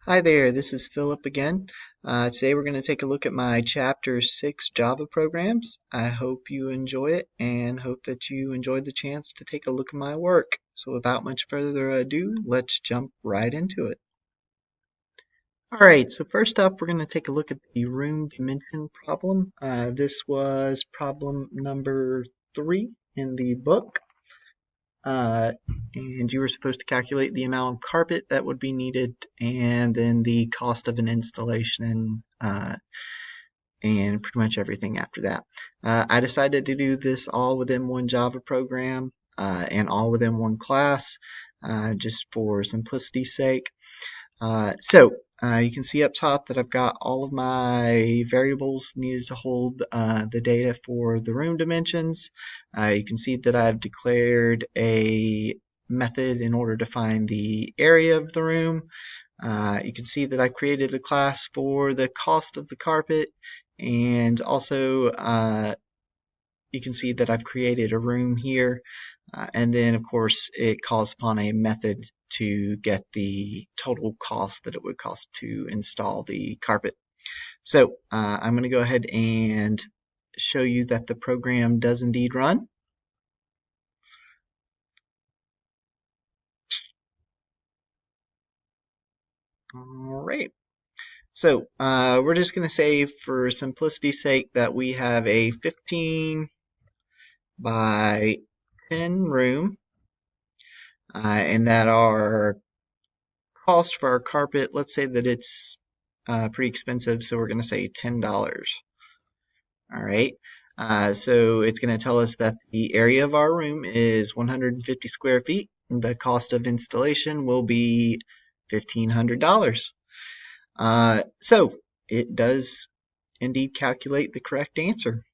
Hi there, this is Philip again. Today we're going to take a look at my Chapter 6 Java programs. I hope you enjoy it and hope that you enjoyed the chance to take a look at my work. So without much further ado, let's jump right into it. Alright, so first up we're going to take a look at the room dimension problem. This was problem number 3 in the book. And you were supposed to calculate the amount of carpet that would be needed and then the cost of an installation and pretty much everything after that. I decided to do this all within one Java program and all within one class just for simplicity's sake. You can see up top that I've got all of my variables needed to hold the data for the room dimensions. You can see that I've declared a method in order to find the area of the room. You can see that I created a class for the cost of the carpet, and also you can see that I've created a room here. And then, of course, it calls upon a method to get the total cost that it would cost to install the carpet. So I'm going to go ahead and show you that the program does indeed run. All right. So we're just going to say, for simplicity's sake, that we have a 15 by 10 room, and that our cost for our carpet, let's say that it's pretty expensive, so we're going to say $10. All right. So it's going to tell us that the area of our room is 150 square feet. The cost of installation will be $1,500. So it does indeed calculate the correct answer.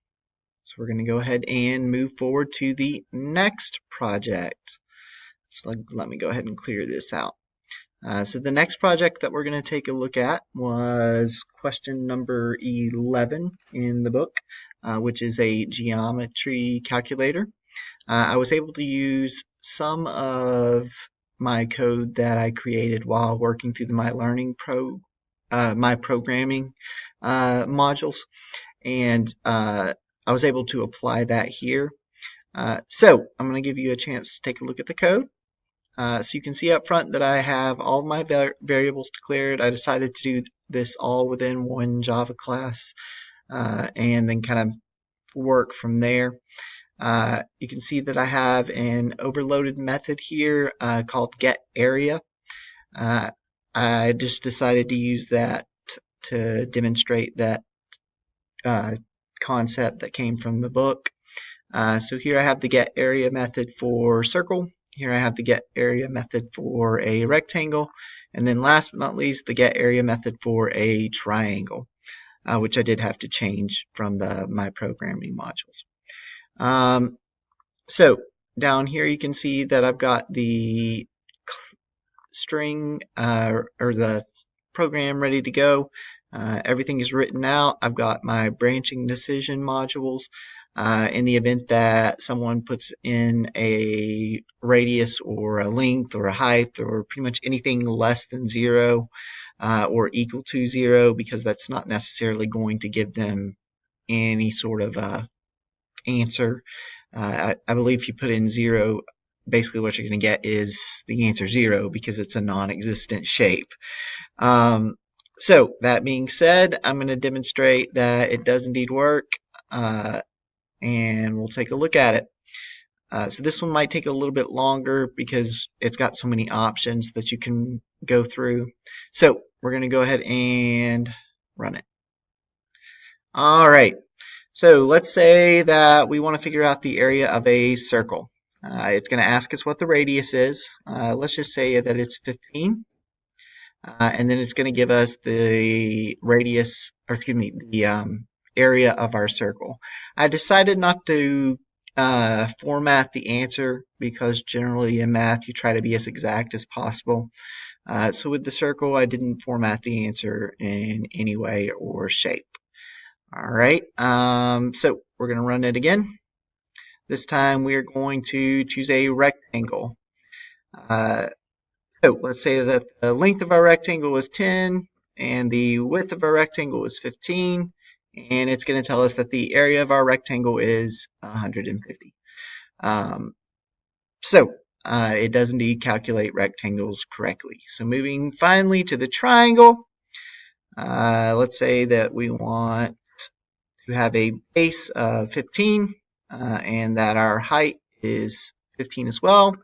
So we're going to go ahead and move forward to the next project. So let me go ahead and clear this out. So the next project that we're going to take a look at was question number 11 in the book, which is a geometry calculator. I was able to use some of my code that I created while working through my my programming modules, and I was able to apply that here. So I'm going to give you a chance to take a look at the code. So you can see up front that I have all my variables declared. I decided to do this all within one Java class and then kind of work from there. You can see that I have an overloaded method here called getArea. I just decided to use that to demonstrate that concept that came from the book. So here I have the getArea method for circle. Here I have the getArea method for a rectangle. And then last but not least, the getArea method for a triangle, which I did have to change from my programming modules. So down here you can see that I've got the string or the program ready to go. Everything is written out. I've got my branching decision modules. In the event that someone puts in a radius or a length or a height or pretty much anything less than 0 or equal to 0, because that's not necessarily going to give them any sort of answer. I believe if you put in 0, basically what you're going to get is the answer 0 because it's a non-existent shape. So that being said, I'm going to demonstrate that it does indeed work, and we'll take a look at it. So this one might take a little bit longer because it's got so many options that you can go through. So we're going to go ahead and run it. All right. So let's say that we want to figure out the area of a circle. It's going to ask us what the radius is. Let's just say that it's 15. And then it's going to give us the radius, or excuse me, the area of our circle. I decided not to format the answer because generally in math you try to be as exact as possible. So with the circle, I didn't format the answer in any way or shape. All right, so we're going to run it again. This time we're going to choose a rectangle. So So let's say that the length of our rectangle was 10 and the width of our rectangle is 15, and it's going to tell us that the area of our rectangle is 150. It does indeed calculate rectangles correctly. So moving finally to the triangle, let's say that we want to have a base of 15 and that our height is 15 as well.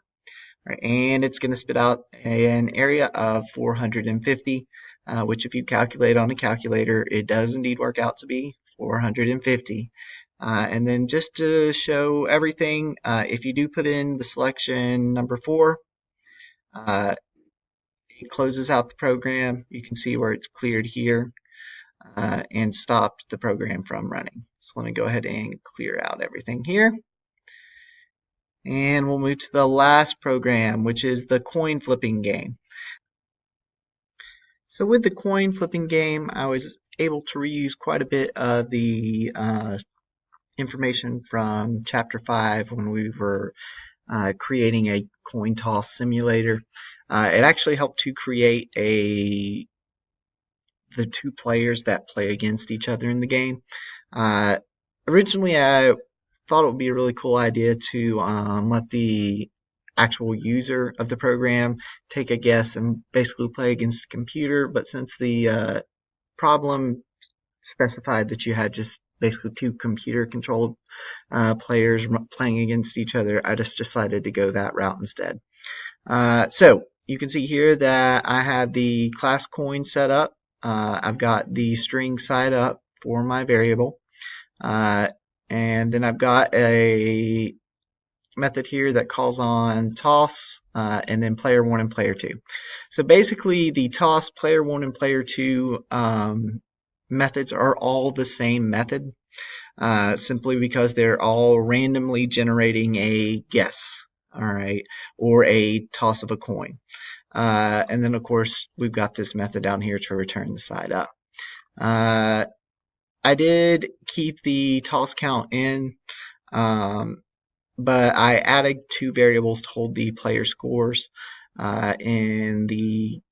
Right, and it's going to spit out an area of 450, which if you calculate on a calculator, it does indeed work out to be 450. And then just to show everything, if you do put in the selection number 4, it closes out the program. You can see where it's cleared here and stopped the program from running. So let me go ahead and clear out everything here. And we'll move to the last program, which is the coin flipping game. So with the coin flipping game, I was able to reuse quite a bit of the information from Chapter 5 when we were creating a coin toss simulator. It actually helped to create the 2 players that play against each other in the game. Originally, I thought it would be a really cool idea to let the actual user of the program take a guess and basically play against a computer, but since the problem specified that you had just basically 2 computer-controlled players playing against each other, I just decided to go that route instead. So you can see here that I have the class coin set up. I've got the string side up for my variable. And then I've got a method here that calls on toss and then player 1 and player 2. So basically the toss, player 1 and player 2 methods are all the same method simply because they're all randomly generating a guess, all right, or a toss of a coin. And then of course we've got this method down here to return the side up. I did keep the toss count in, but I added 2 variables to hold the player scores in the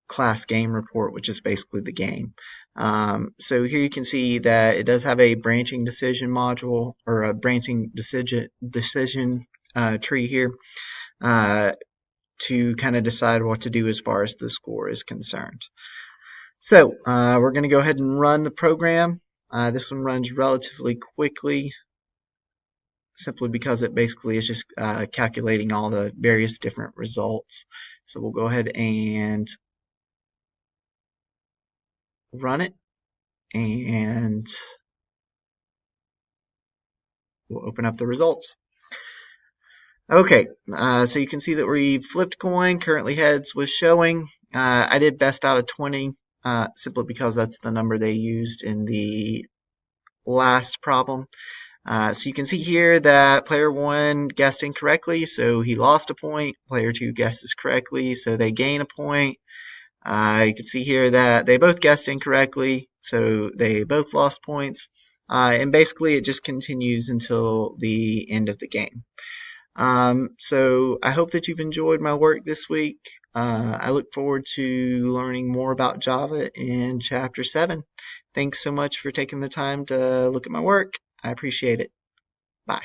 class game report, which is basically the game. So here you can see that it does have a branching decision module or a branching decision tree here to kind of decide what to do as far as the score is concerned. So we're going to go ahead and run the program. This one runs relatively quickly simply because it basically is just calculating all the various different results. So we'll go ahead and run it, and we'll open up the results. Okay, so you can see that we flipped coin. Currently heads was showing. I did best out of 20 simply because that's the number they used in the last problem. So you can see here that player 1 guessed incorrectly, so he lost a point. Player 2 guesses correctly, so they gain a point. You can see here that they both guessed incorrectly, so they both lost points. And basically it just continues until the end of the game. So I hope that you've enjoyed my work this week. I look forward to learning more about Java in Chapter 7. Thanks so much for taking the time to look at my work. I appreciate it. Bye.